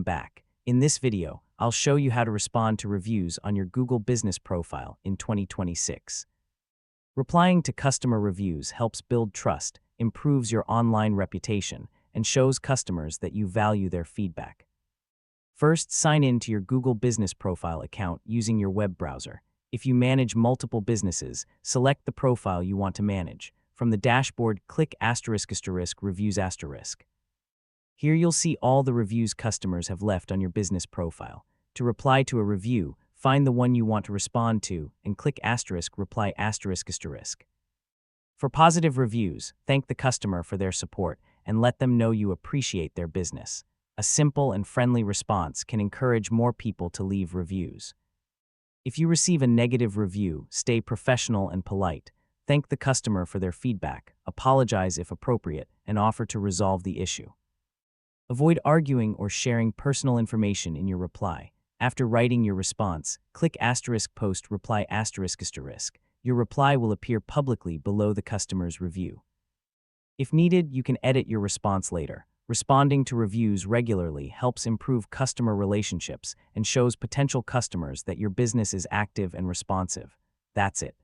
back. In this video, I'll show you how to respond to reviews on your Google Business Profile in 2026. Replying to customer reviews helps build trust, improves your online reputation, and shows customers that you value their feedback. First, sign in to your Google Business Profile account using your web browser. If you manage multiple businesses, select the profile you want to manage. From the dashboard, click *** reviews ***. Here you'll see all the reviews customers have left on your business profile. To reply to a review, find the one you want to respond to and click * reply ***. For positive reviews, thank the customer for their support and let them know you appreciate their business. A simple and friendly response can encourage more people to leave reviews. If you receive a negative review, stay professional and polite. Thank the customer for their feedback, apologize if appropriate, and offer to resolve the issue. Avoid arguing or sharing personal information in your reply. After writing your response, click * post reply ***. Your reply will appear publicly below the customer's review. If needed, you can edit your response later. Responding to reviews regularly helps improve customer relationships and shows potential customers that your business is active and responsive. That's it.